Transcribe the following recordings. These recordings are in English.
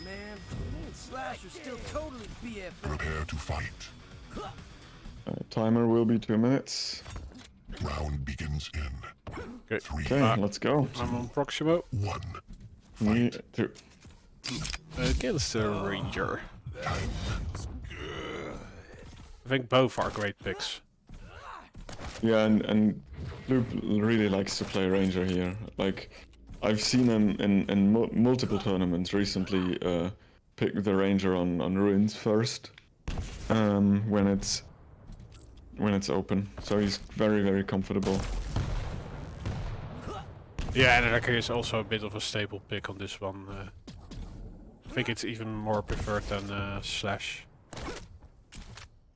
man. Me and Slash are still totally BFF. Prepare to fight. Timer will be 2 minutes. Round begins in Okay. 3, Okay, let's go. I'm on PROX1MO 1. Me too. against the Ranger. I think both are great picks. Yeah, and Luke really likes to play Ranger here. Like, I've seen him in multiple tournaments recently pick the Ranger on Ruins first, when it's open. So he's very, very comfortable. Yeah, and Wrecker is also a bit of a stable pick on this one. I think it's even more preferred than Slash.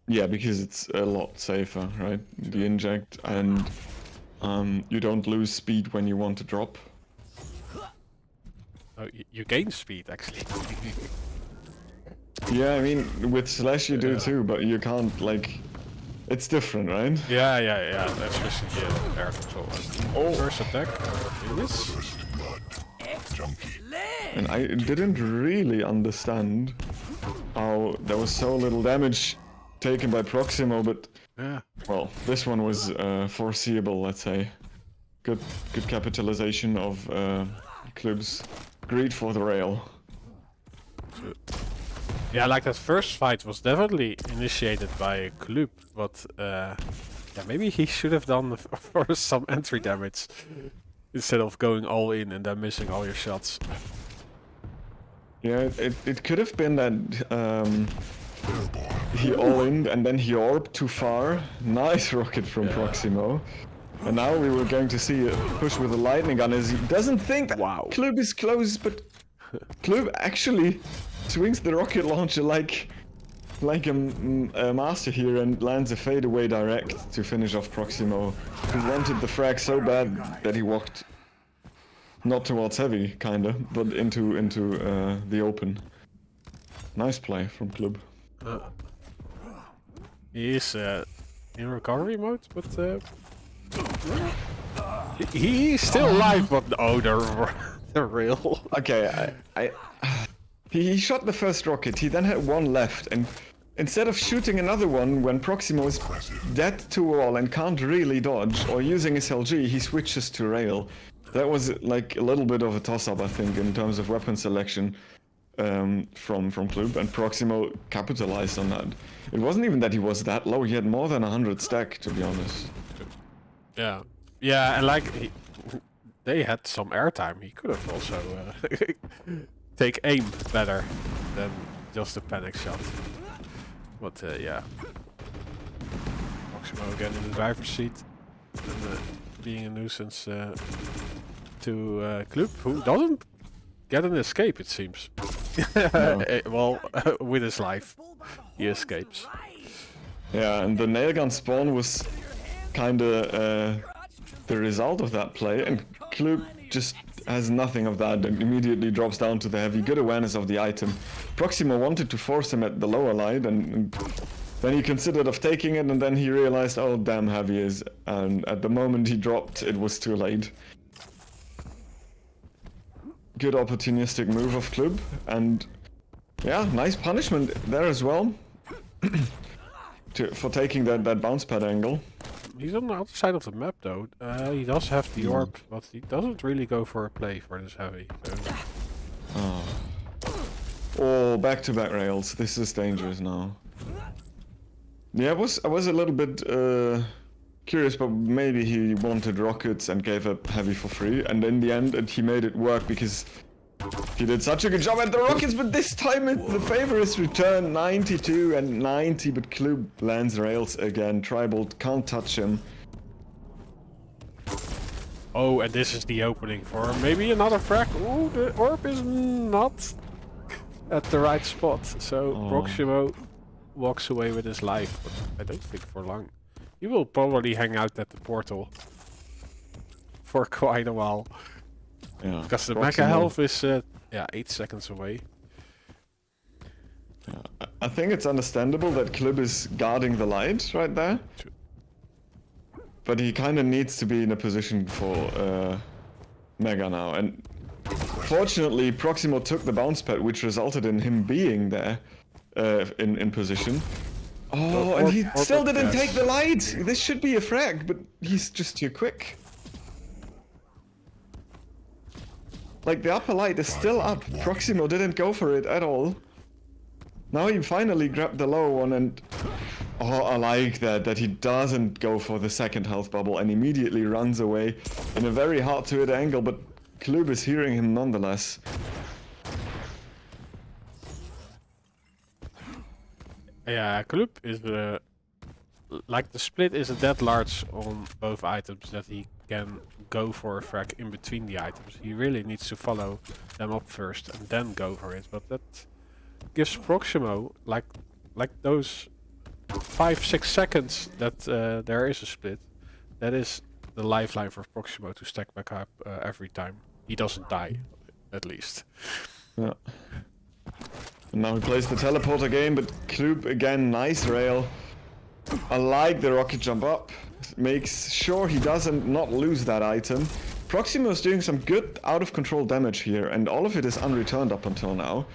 Yeah, because it's a lot safer, right? The inject, and you don't lose speed when you want to drop. Oh, you gain speed actually. Yeah, I mean, with Slash you do too, but you can't, like... It's different, right? yeah, especially air control. Oh. First attack. Yes. First blood. Junkie. And I didn't really understand how there was so little damage taken by PROX1MO, but... Yeah. Well, this one was foreseeable, let's say. Good capitalization of KLYB's greed for the rail. Yeah, like that first fight was definitely initiated by KLYB, but yeah, maybe he should have done for some entry damage instead of going all in and then missing all your shots. Yeah, it could have been that he all-in and then he orbed too far. Nice rocket from PROX1MO. And now we were going to see a push with a lightning gun as he doesn't think that KLYB is close, but KLYB actually swings the rocket launcher like a master here and lands a fadeaway direct to finish off PROX1MO, who wanted the frag so bad that he walked not towards heavy, kinda, but into the open. Nice play from KLYB. He is in recovery mode, but he's still alive. But oh, they're real. Okay, he shot the first rocket. He then had one left, and instead of shooting another one when PROX1MO is dead to wall and can't really dodge, or using his LG, he switches to rail. That was like a little bit of a toss-up, I think, in terms of weapon selection from KLYB, and PROX1MO capitalized on that. It wasn't even that he was that low. He had more than 100 stack, to be honest. Yeah, and like they had some airtime. He could have also take aim better than just a panic shot. But yeah, PROX1MO again in the driver's seat and being a nuisance to KLYB, who doesn't get an escape, it seems. Well, with his life, he escapes. Yeah, and the nailgun spawn was kinda the result of that play, and KLYB just has nothing of that and immediately drops down to the heavy. Good awareness of the item. PROX1MO wanted to force him at the lower light, and then he considered of taking it, and then he realized, oh damn, heavy is, and at the moment he dropped, it was too late. Good opportunistic move of KLYB, and yeah, nice punishment there as well for taking that bounce pad angle. He's on the other side of the map though. He does have the orb, but he doesn't really go for a play for this heavy. So. Oh, back-to-back rails. This is dangerous now. Yeah, I was a little bit curious, but maybe he wanted rockets and gave up heavy for free, and in the end he made it work because he did such a good job at the rockets, but this time the favor is returned. 92 and 90, but KLYB lands rails again. Tribal can't touch him. Oh, and this is the opening for maybe another frag. Oh, the orb is not at the right spot, so PROX1MO walks away with his life, but I don't think for long. He will probably hang out at the portal for quite a while. Yeah, because the mecha health is 8 seconds away. Yeah, I think it's understandable that KLYB is guarding the light right there. But he kind of needs to be in a position for Mega now. And Unfortunately, PROX1MO took the bounce pad, which resulted in him being there in position. Oh, and he still didn't take the light! This should be a frag, but he's just too quick. Like, the upper light is still up. PROX1MO didn't go for it at all. Now he finally grabbed the lower one and... Oh, I like that he doesn't go for the second health bubble and immediately runs away in a very hard to hit angle, but KLYB is hearing him nonetheless. Yeah, KLYB is like the split isn't that large on both items that he can go for a frag in between the items. He really needs to follow them up first and then go for it, but that gives PROX1MO like those 5-6 seconds that there is a split. That is the lifeline for PROX1MO to stack back up every time. He doesn't die, at least. Yeah. And now he plays the teleport again, but KLYB again, nice rail. I like the rocket jump up. Makes sure he doesn't not lose that item. PROX1MO is doing some good out of control damage here, and all of it is unreturned up until now.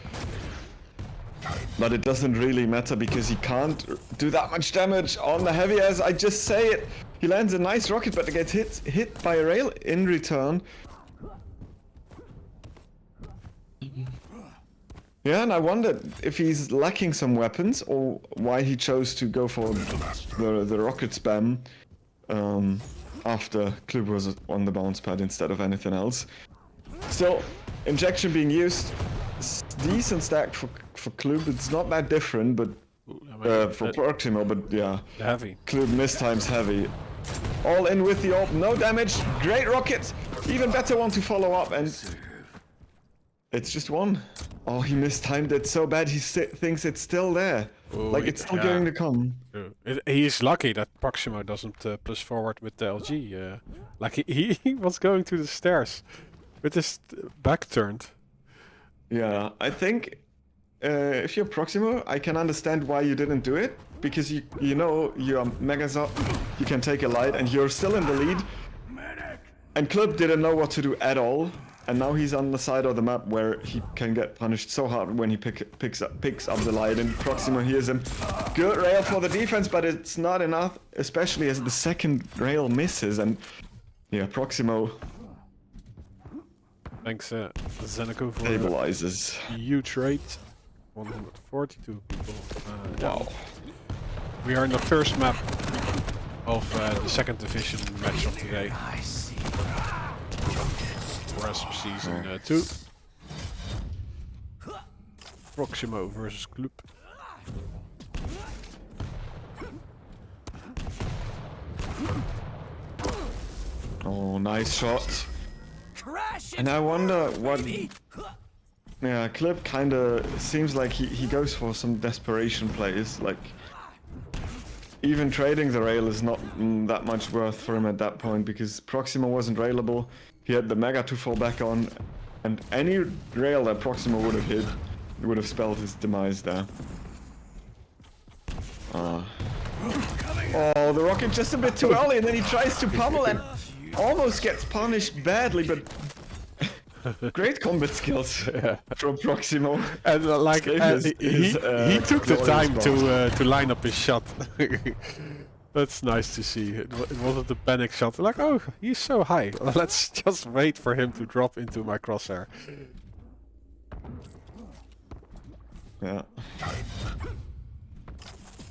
But it doesn't really matter because he can't do that much damage on the heavy, as I just say it. He lands a nice rocket, but gets hit by a rail in return. Yeah, and I wondered if he's lacking some weapons or why he chose to go for the rocket spam after KLYB was on the bounce pad instead of anything else. Still, injection being used. Decent stack for KLYB. It's not that different, but for PROX1MO, but yeah. Heavy. KLYB mistimes heavy. All in with the AWP, no damage. Great rocket. Even better one to follow up, and it's just one. Oh, he mistimed it so bad. He thinks it's still there, like it's still going to come. He's lucky that PROX1MO doesn't push forward with the LG. Like he was going to the stairs with his back turned. Yeah, I think if you're PROX1MO, I can understand why you didn't do it, because you know you are megas up, you can take a light, and you're still in the lead. And KLYB didn't know what to do at all, and now he's on the side of the map where he can get punished so hard when he picks up the light, and PROX1MO hears him. Good rail for the defense, but it's not enough, especially as the second rail misses, and yeah, PROX1MO. Thanks, Zeneco, for stabilizes. Huge rate. 142 people. Wow. We are in the first map of the second division match of today. RESP season 2. PROX1MO versus KLYB. Oh, nice shot. And I wonder what... Yeah, KLYB kinda seems like he goes for some desperation plays, like... Even trading the rail is not that much worth for him at that point, because PROX1MO wasn't railable, he had the Mega to fall back on, and any rail that PROX1MO would have hit would have spelled his demise there. Oh, the rocket just a bit too early, and then he tries to pummel and almost gets punished badly, but great combat skills from PROX1MO. And he took the time to line up his shot. That's nice to see. It wasn't a panic shot. Like, oh, he's so high. Let's just wait for him to drop into my crosshair. Yeah.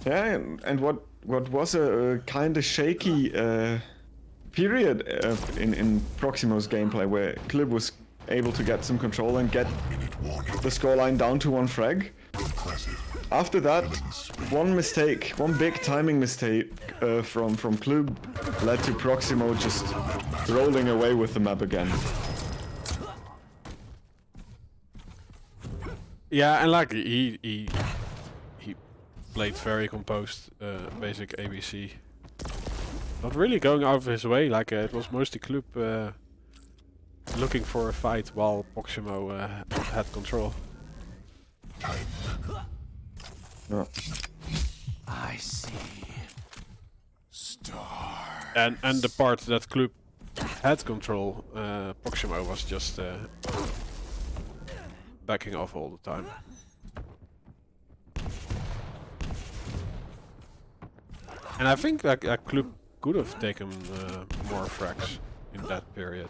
Yeah, and what was a kind of shaky period in PROX1MO's gameplay, where KLYB was able to get some control and get the scoreline down to 1 frag. After that, one big timing mistake from KLYB led to PROX1MO just rolling away with the map again. Yeah, and like he played very composed, basic ABC. Not really going out of his way. Like it was mostly KLYB looking for a fight while PROX1MO had control. Yeah. I see. Star. And the part that KLYB had control, PROX1MO was just backing off all the time. And I think that KLYB could have taken more frags in that period.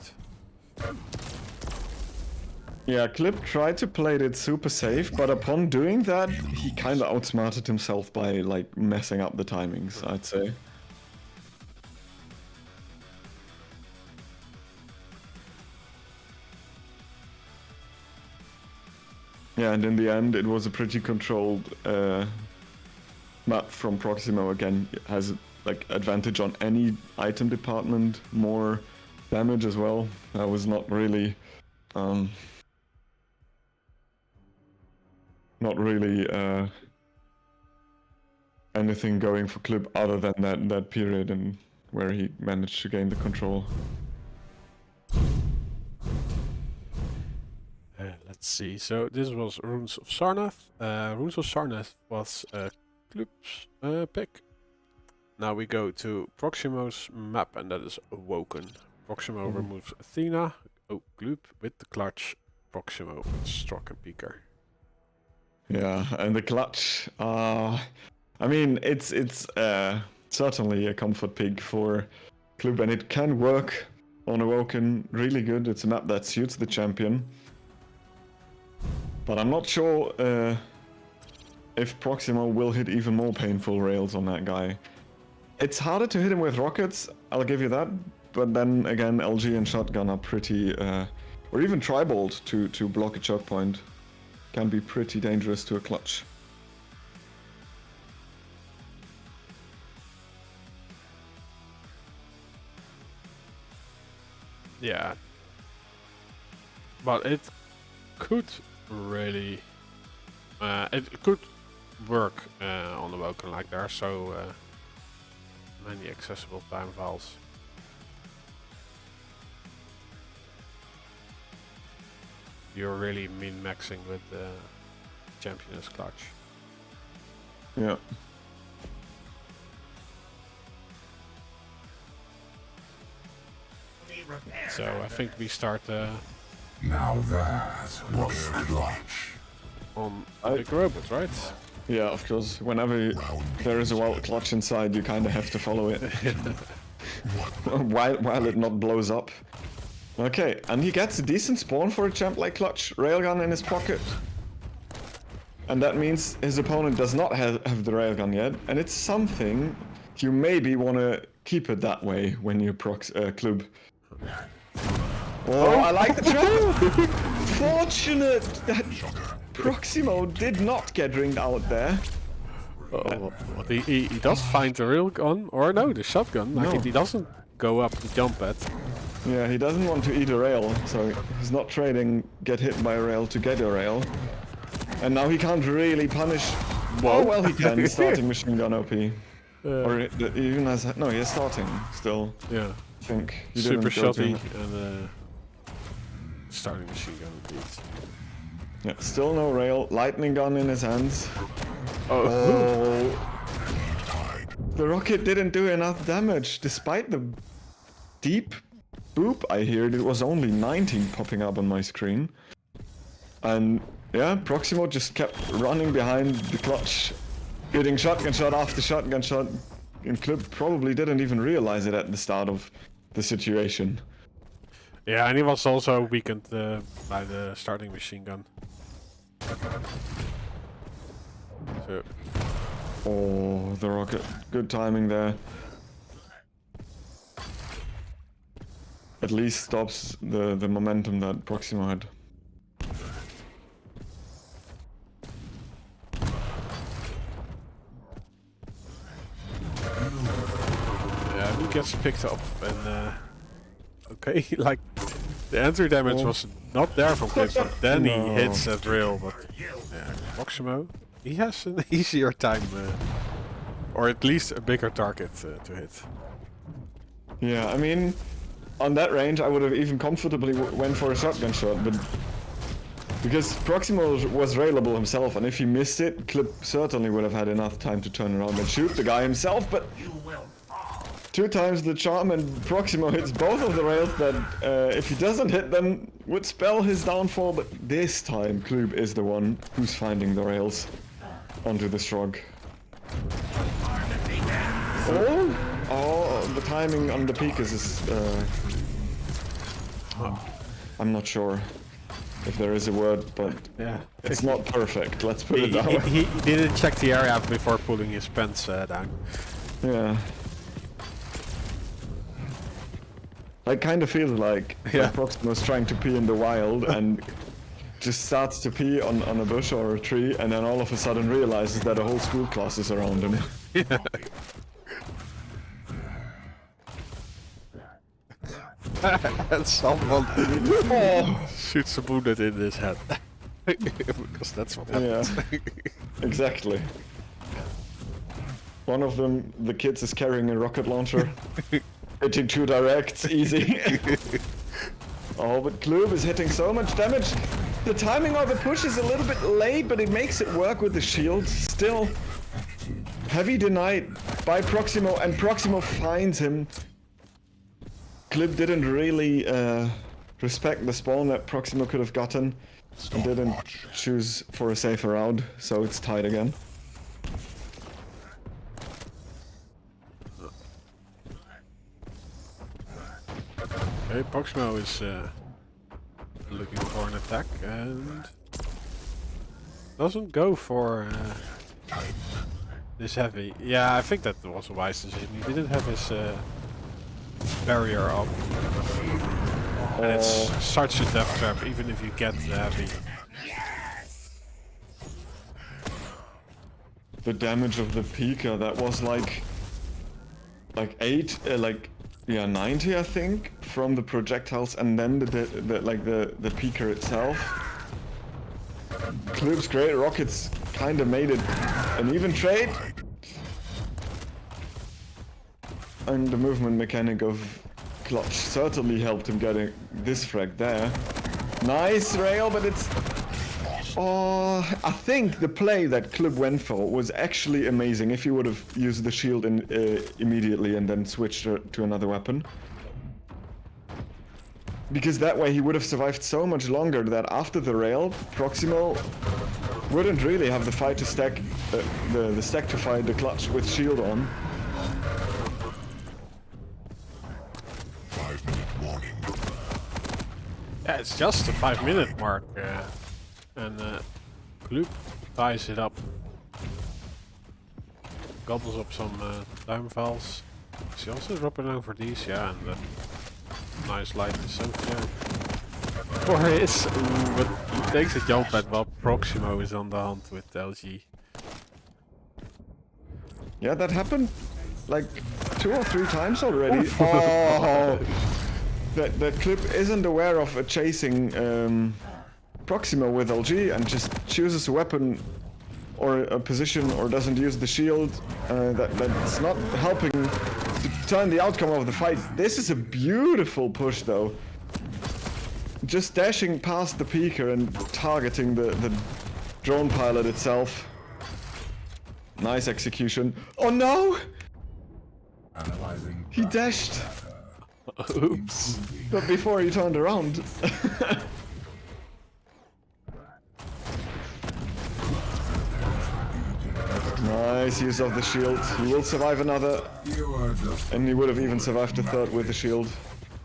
Yeah, KLYB tried to play it super safe, but upon doing that, he kind of outsmarted himself by like messing up the timings, I'd say. Yeah, and in the end, it was a pretty controlled map from PROX1MO. Again, it has like advantage on any item department, more damage as well. That was not really anything going for KLYB other than that period and where he managed to gain the control. Let's see. So this was Runes of Sarnath. Runes of Sarnath was KLYB's pick. Now we go to PROX1MO's map, and that is Awoken. PROX1MO removes Athena. Oh, KLYB with the clutch. PROX1MO with Stroke and Peeker. Yeah, and the clutch. I mean, it's certainly a comfort pick for KLYB, and it can work on Awoken really good. It's a map that suits the champion. But I'm not sure if PROX1MO will hit even more painful rails on that guy. It's harder to hit him with rockets, I'll give you that. But then again, LG and shotgun are pretty, or even Tribolt to block a choke point, can be pretty dangerous to a clutch. Yeah. But it could really it could work on the Awoken, like there are so many accessible time files. You're really min-maxing with the champion's clutch. Yeah. So I think we start Now that was clutch. on big robot, right? Yeah, of course. Whenever there is a wild clutch inside, you kind of have to follow it. while it not blows up. Okay, and he gets a decent spawn for a champ like clutch. Railgun in his pocket. And that means his opponent does not have the railgun yet. And it's something you maybe want to keep it that way when you KLYB. Oh, I like the trap! Fortunate that PROX1MO did not get ringed out there. Oh, but he does find the rail gun, or no, the shotgun. Like No. he doesn't go up to jump at. Yeah, he doesn't want to eat a rail, so he's not trading get hit by a rail to get a rail. And now he can't really punish. Whoa. Oh, well, he can. He's starting machine gun OP. Or he even has. No, he's starting still. Yeah. I think. He Super didn't go to- shotty and starting machine gun repeat. Yeah, still no rail. Lightning gun in his hands. Oh. The rocket didn't do enough damage, despite the deep boop I heard. It was only 19 popping up on my screen. And yeah, PROX1MO just kept running behind the clutch, getting shotgun shot after shotgun shot. And KLYB probably didn't even realize it at the start of the situation. Yeah, and he was also weakened by the starting machine gun. So. Oh, the rocket. Good timing there. At least stops the momentum that PROX1MO had. Yeah, he gets picked up and okay, like the entry damage was not there from KLYB, but then he hits that rail. But yeah, PROX1MO, he has an easier time, or at least a bigger target to hit. Yeah, I mean, on that range, I would have even comfortably went for a shotgun shot, but because PROX1MO was railable himself, and if he missed it, KLYB certainly would have had enough time to turn around and shoot the guy himself. But 2 times the charm, and PROX1MO hits both of the rails. That if he doesn't hit them, would spell his downfall, but this time KLYB is the one who's finding the rails onto the Strog. Oh, the timing on the Pikas is... I'm not sure if there is a word, but Yeah. it's not perfect, let's put it that way. He didn't check the area before pulling his pants down. Yeah. I kind of feel like PROX1MO is trying to pee in the wild and just starts to pee on a bush or a tree, and then all of a sudden realizes that a whole school class is around him. And someone shoots a bullet in his head. Because that's what happens. Yeah, exactly. One of them, the kids, is carrying a rocket launcher. Hitting 2 directs, easy. Oh, but KLYB is hitting so much damage. The timing of the push is a little bit late, but it makes it work with the shield. Still, heavy denied by PROX1MO, and PROX1MO finds him. KLYB didn't really respect the spawn that PROX1MO could have gotten, and didn't choose for a safer route, so it's tied again. Okay, PROX1MO is looking for an attack and doesn't go for this heavy. Yeah, I think that was a wise decision. He didn't have his barrier up. And it's such a death trap, even if you get the heavy. The damage of the Pika, that was like 90, I think, from the projectiles, and then the Pika itself. KLYB's great rockets kind of made it an even trade. And the movement mechanic of Clutch certainly helped him getting this frag there. Nice rail, but it's... Oh, I think the play that KLYB went for was actually amazing if he would have used the shield immediately and then switched to another weapon. Because that way he would have survived so much longer that after the rail, PROX1MO wouldn't really have the fight to stack, the stack to fight the Clutch with shield on. 5-minute warning. Yeah, it's just a 5-minute mark. And KLYB ties it up. Gobbles up some time files. Is he also dropping down for these? Yeah, and nice light is so clear. For his, but he takes a jump at while PROX1MO is on the hunt with LG. Yeah, that happened like 2 or 3 times already. Oh, that KLYB isn't aware of a chasing PROX1MO with LG and just chooses a weapon or a position or doesn't use the shield that's not helping to turn the outcome of the fight. This is a beautiful push though. Just dashing past the Pika and targeting the drone pilot itself. Nice execution. Oh no! Analyzing. He dashed, Oops. but before he turned around. Nice use of the shield. He will survive another, and he would have even survived a third with the shield.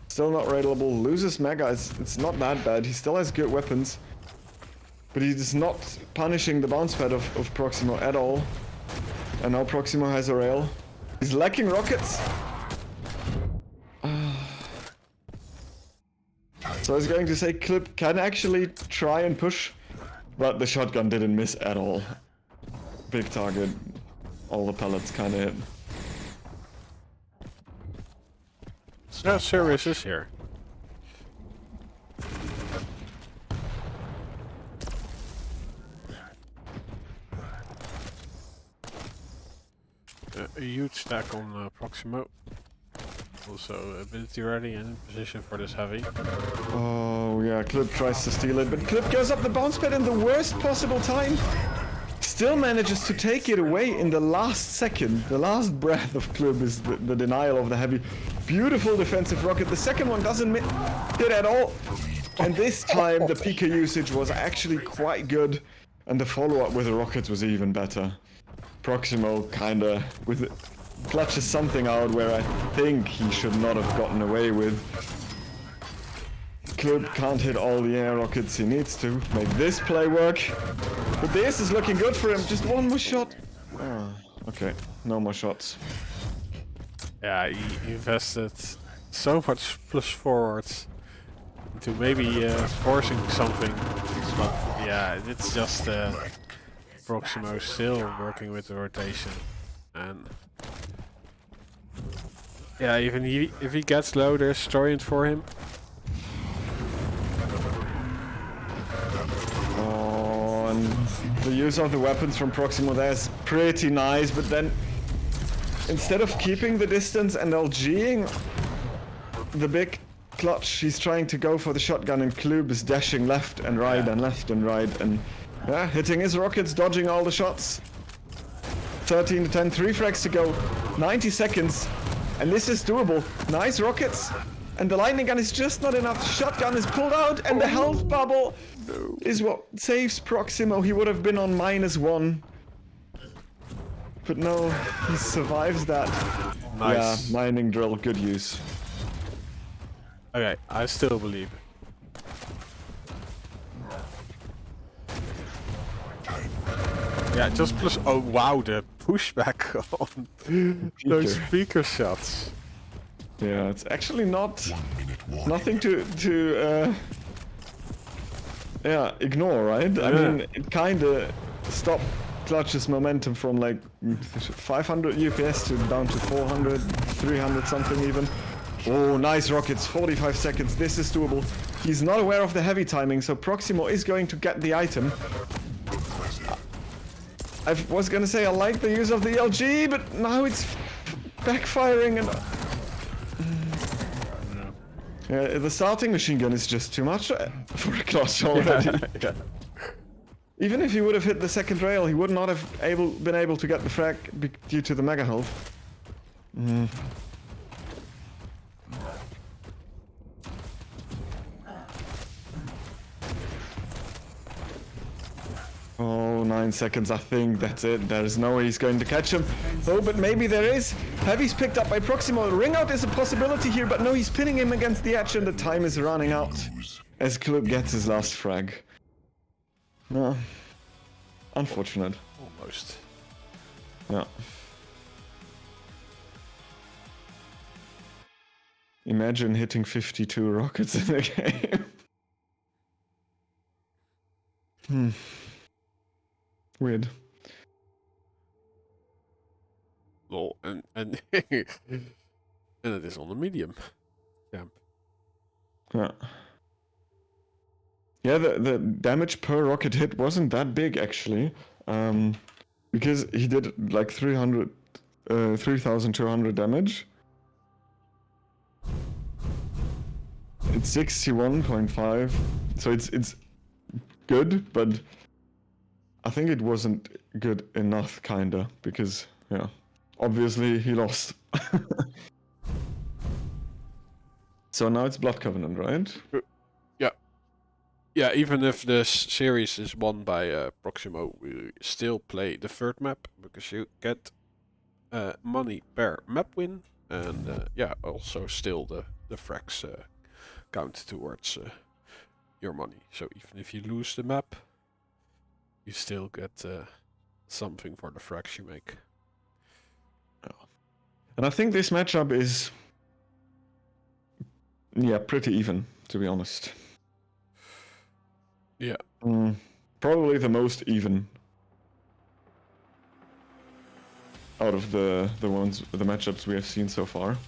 Still not raidable. Loses Mega. It's not that bad. He still has good weapons, but he is not punishing the bounce pad of PROX1MO at all. And now PROX1MO has a rail. He's lacking rockets. So I was going to say KLYB can actually try and push, but the shotgun didn't miss at all. Big target. All the pellets kind of hit. How serious is here? A huge stack on PROX1MO. Also ability ready and in position for this heavy. Oh yeah, KLYB tries to steal it, but KLYB goes up the bounce pad in the worst possible time. Still manages to take it away in the last second. The last breath of KLYB is the denial of the heavy. Beautiful defensive rocket. The second one doesn't hit at all. And this time the PK usage was actually quite good, and the follow-up with the rockets was even better. PROX1MO kinda clutches something out where I think he should not have gotten away with. KLYB can't hit all the air rockets he needs to make this play work. But this is looking good for him. Just one more shot. Oh, okay, no more shots. Yeah, he invested so much plus forwards into maybe forcing something. But yeah, it's just PROX1MO still working with the rotation. And yeah, even if he gets low, there's Storian for him. Oh, and the use of the weapons from PROX1MO there is pretty nice, but then instead of keeping the distance and LGing the big clutch, he's trying to go for the shotgun, and KLYB is dashing left and right and left and right, and yeah, hitting his rockets, dodging all the shots. 13 to 10, 3 frags to go, 90 seconds, and this is doable. Nice rockets, and the lightning gun is just not enough. Shotgun is pulled out, and the health bubble is what saves PROX1MO. He would have been on -1. But no, he survives that. Nice. Yeah, mining drill, good use. Okay, I still believe it. Yeah, just plus. Oh wow, the pushback on those speaker shots. Yeah, it's actually nothing to yeah, ignore, right? I mean, it kinda stopped Clutch's momentum from like 500 UPS to down to 400, 300 something even. Oh, nice rockets, 45 seconds, this is doable. He's not aware of the heavy timing, so PROX1MO is going to get the item. I was gonna say I like the use of the LG, but now it's backfiring and... Yeah, the starting machine gun is just too much for a Clutch already. Yeah. Even if he would have hit the second rail, he would not have been able to get the frag due to the mega health. Oh, 9 seconds, I think that's it. There is no way he's going to catch him. Oh, but maybe there is. Heavy's picked up by PROX1MO. Ring out is a possibility here, but no, he's pinning him against the edge and the time is running out as KLYB gets his last frag. No. Unfortunate. Almost. Yeah. Imagine hitting 52 rockets in a game. Weird. Lol, and and it is on the medium. Yeah. Yeah. Yeah, the damage per rocket hit wasn't that big actually, because he did like 3,200 damage. It's 61.5, so it's good, but I think it wasn't good enough, kinda, because yeah, obviously he lost. So now it's Blood Covenant, right? Yeah, even if this series is won by PROX1MO, we still play the third map because you get money per map win, and yeah, also still the frags count towards your money. So even if you lose the map, you still get something for the frags you make. And I think this matchup is, yeah, pretty even, to be honest. Yeah. Probably the most even out of the matchups we have seen so far.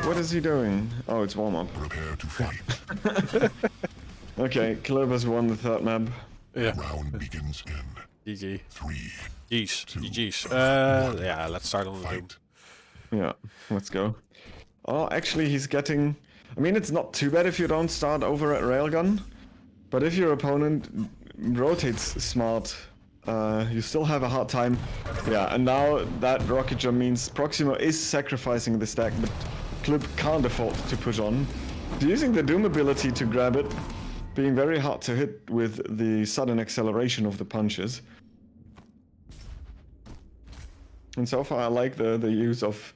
What is he doing? Oh, it's warm up. Prepare to fight. Okay, KLYB has won the third map. Yeah. Round begins in GG. 3, G's. GG's. Yeah, let's start on the Doom. Yeah, let's go. Oh, actually, he's getting... I mean, it's not too bad if you don't start over at Railgun, but if your opponent rotates smart, you still have a hard time. Yeah, and now that rocket jump means Proximo is sacrificing the stack, but KLYB can't afford to push on. Using the Doom ability to grab it, being very hard to hit with the sudden acceleration of the punches. And so far I like the use of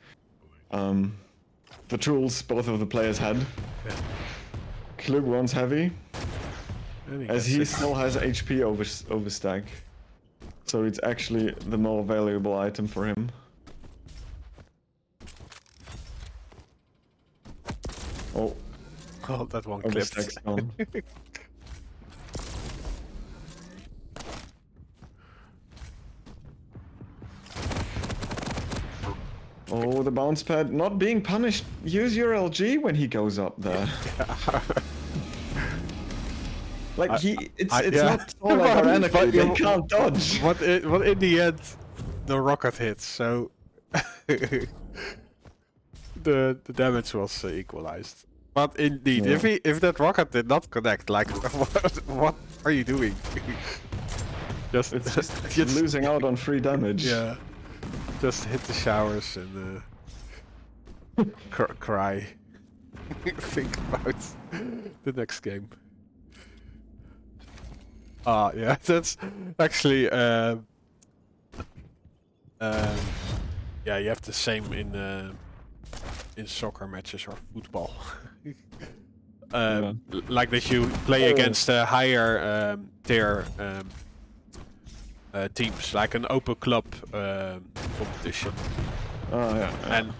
the tools both of the players had. Yeah. KLYB wants heavy, as he gets it. still has HP over stack. So it's actually the more valuable item for him. Oh, Oh, that one over clipped. stack's gone. Oh, the bounce pad not being punished. Use your LG when he goes up there. Like it's yeah. not so like organically, they can't dodge. But in the end, the rocket hit, so the damage was equalized. But indeed, Yeah. if that rocket did not connect, like what are you doing? just It's just losing out on free damage. yeah, just hit the showers and cry. Think about the next game. Yeah, that's actually yeah, you have the same in soccer matches or football. Like that you play against higher tier teams, like an open club competition. Oh yeah. And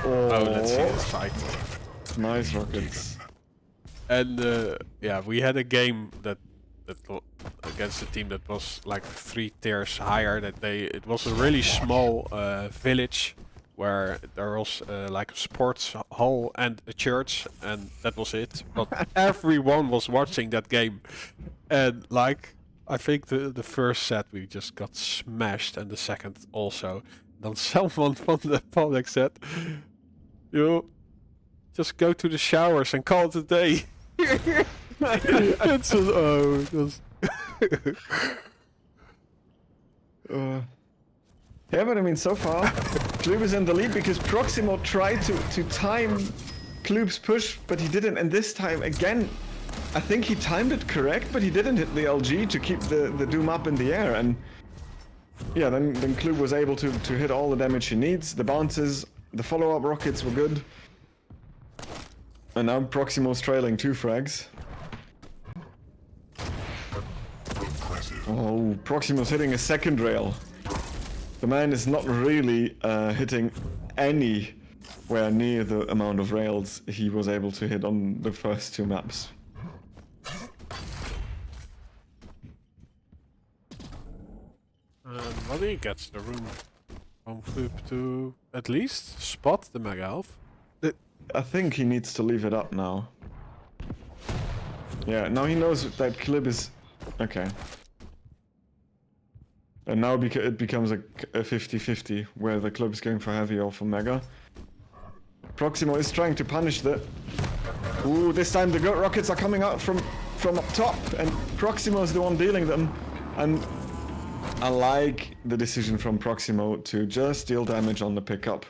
oh, let's see this fight. Nice rockets. And yeah, we had a game that against a team that was like 3 tiers higher. It was a really small village where there was like a sports hall and a church, and that was it. But everyone was watching that game, and like I think the first set we just got smashed, and the second also. Then someone from the public said, "You just go to the showers and call it a day." It's it was Yeah, but I mean, so far, KLYB is in the lead because Proximo tried to time KLYB's push, but he didn't. And this time, again, I think he timed it correct, but he didn't hit the LG to keep the Doom up in the air. And yeah, then KLYB was able to hit all the damage he needs. The bounces, the follow-up rockets were good. And now Proximo's trailing 2 frags. Oh, Proximo's hitting a second rail. The man is not really hitting anywhere near the amount of rails he was able to hit on the first 2 maps. Well, he gets the room from KLYB to at least spot the Mega Elf. I think he needs to leave it up now. Yeah, now he knows that KLYB is... Okay. And now it becomes a 50-50, where the KLYB is going for heavy or for mega. Proximo is trying to punish the... Ooh, this time the goat rockets are coming out from up top, and Proximo is the one dealing them. And I like the decision from Proximo to just deal damage on the pickup.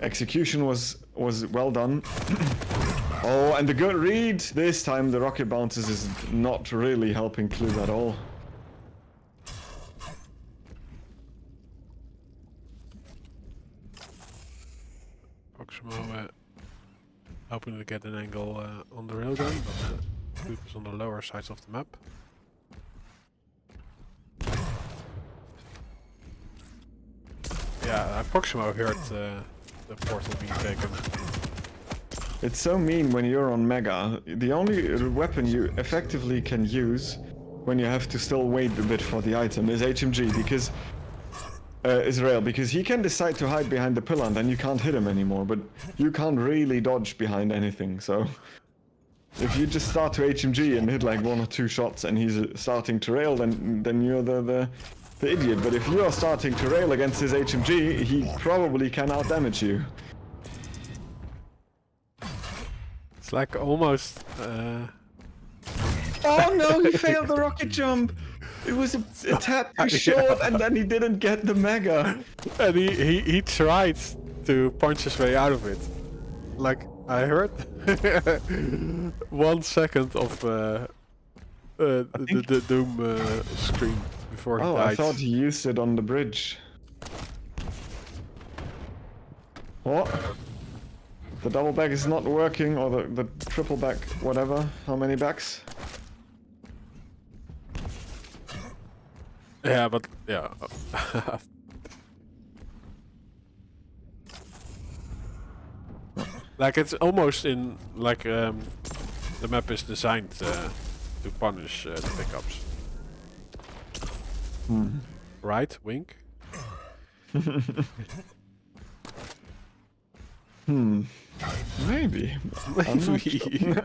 Execution was well done. Oh, and the good read! This time the rocket bounces is not really helping KLYB at all. Proximo hoping to get an angle on the railgun, but KLYB is on the lower sides of the map. Yeah, Proximo heard the portal being taken. It's so mean when you're on Mega. The only weapon you effectively can use when you have to still wait a bit for the item is HMG, because Israel, because he can decide to hide behind the pillar and then you can't hit him anymore, but you can't really dodge behind anything, so If you just start to HMG and hit like 1 or 2 shots and he's starting to rail, then you're the idiot. But if you are starting to rail against his HMG, he probably can outdamage you. It's like almost. Oh no, he failed the rocket jump! It was a tad too short and then he didn't get the mega. And he tried to punch his way out of it. Like, I heard 1 second of the Doom screen before he died. I thought he used it on the bridge. What? The double back is not working, or the triple back, whatever. How many backs? Yeah, but yeah. Like it's almost in like the map is designed to punish the pickups. Right, Wink? Maybe. I'm not sure.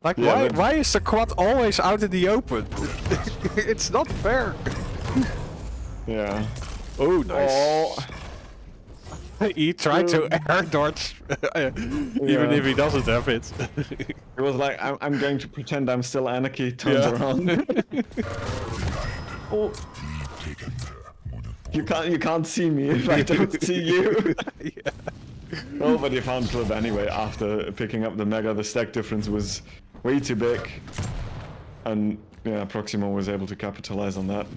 Like Yeah, why is the quad always out in the open? It's not fair. Yeah. Oh, nice. Oh. He tried to air dodge, even if he doesn't have it. It was like, I'm going to pretend I'm still Anarchy, turns around. Oh. You can't see me if I don't see you. Yeah. Oh, but you found KLYB anyway. After picking up the mega, the stack difference was way too big. And yeah, PROX1MO was able to capitalize on that.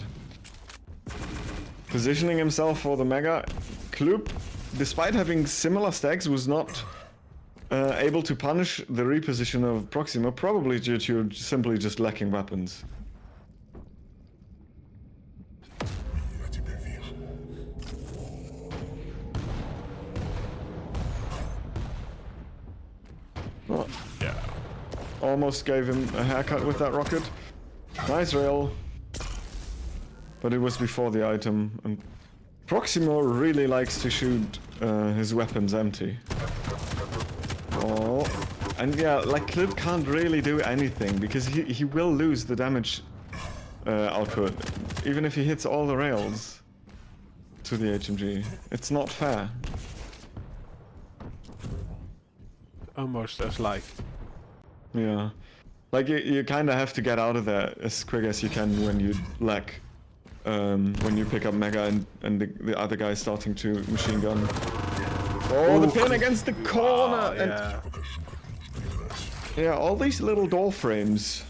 Positioning himself for the mega, KLYB, despite having similar stacks, was not able to punish the reposition of PROX1MO, probably due to simply just lacking weapons. Oh, Yeah. almost gave him a haircut with that rocket. Nice rail. But it was before the item, and PROX1MO really likes to shoot his weapons empty. Oh, and yeah, like KLYB can't really do anything because he will lose the damage output, even if he hits all the rails to the HMG. It's not fair. Almost as life. Yeah, like you kind of have to get out of there as quick as you can when you lack. When you pick up mega and the other guy's starting to machine gun. Oh, the pin against the corner! Yeah. Yeah, all these little door frames.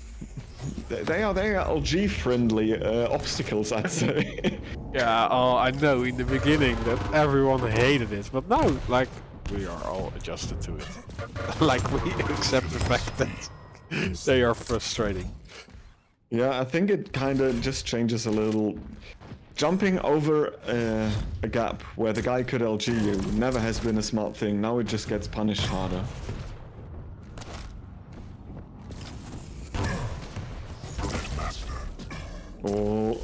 They are LG friendly obstacles, I'd say. Yeah, oh, I know in the beginning that everyone hated it, but now, like, we are all adjusted to it. Like, we accept the fact that they are frustrating. Yeah, I think it kind of just changes a little. Jumping over a gap where the guy could LG you never has been a smart thing. Now it just gets punished harder. Oh.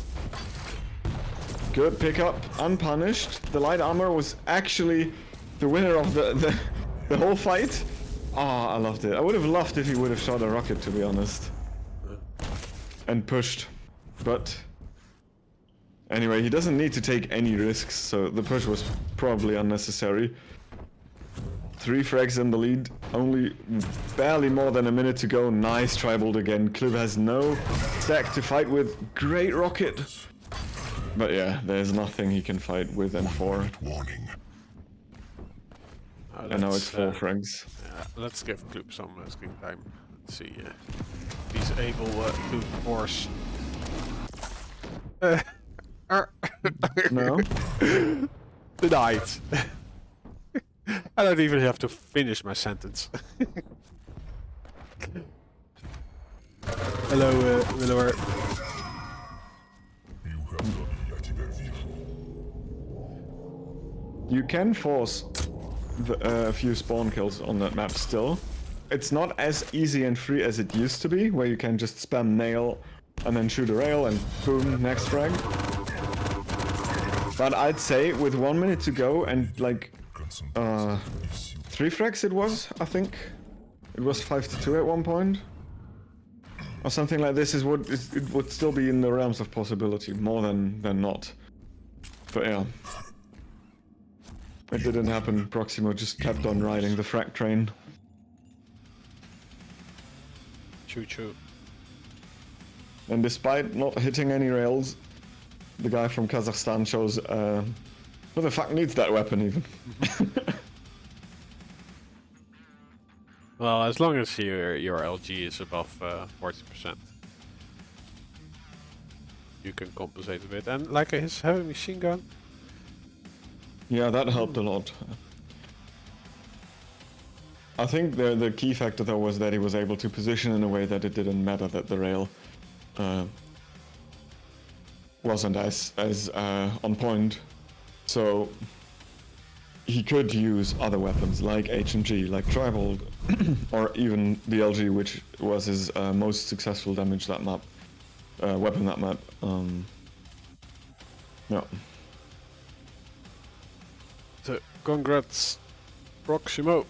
Good pickup, unpunished. The light armor was actually the winner of the whole fight. Ah, I loved it. I would have loved if he would have shot a rocket, to be honest. And pushed, but anyway, he doesn't need to take any risks, so the push was probably unnecessary. 3 frags in the lead, only barely more than a minute to go. Nice tribald again. KLYB has no stack to fight with. Great rocket, but yeah, there's nothing he can fight with M4. Warning. And now it's 4 frags. Let's give KLYB some screen time. Let's see if he's able to force. No? Denied. I don't even have to finish my sentence. Hello, Miller. You can force a few spawn kills on that map still. It's not as easy and free as it used to be, where you can just spam nail and then shoot a rail and boom, next frag. But I'd say with 1 minute to go and like 3 frags it was, I think, It was 5-2 at one point, or something like this. It would still be in the realms of possibility, more than not. But yeah, it didn't happen. Proximo just kept on riding the frag train. Choo choo. And despite not hitting any rails, the guy from Kazakhstan shows who the fuck needs that weapon even. Well, as long as your LG is above 40%, you can compensate a bit. And like his heavy machine gun. Yeah, that helped a lot. I think the key factor though was that he was able to position in a way that it didn't matter that the rail wasn't as on point. So he could use other weapons like HMG, like Tribolt, or even the LG, which was his most successful damage that map, weapon that map. Yeah. So, congrats, PROX1MO.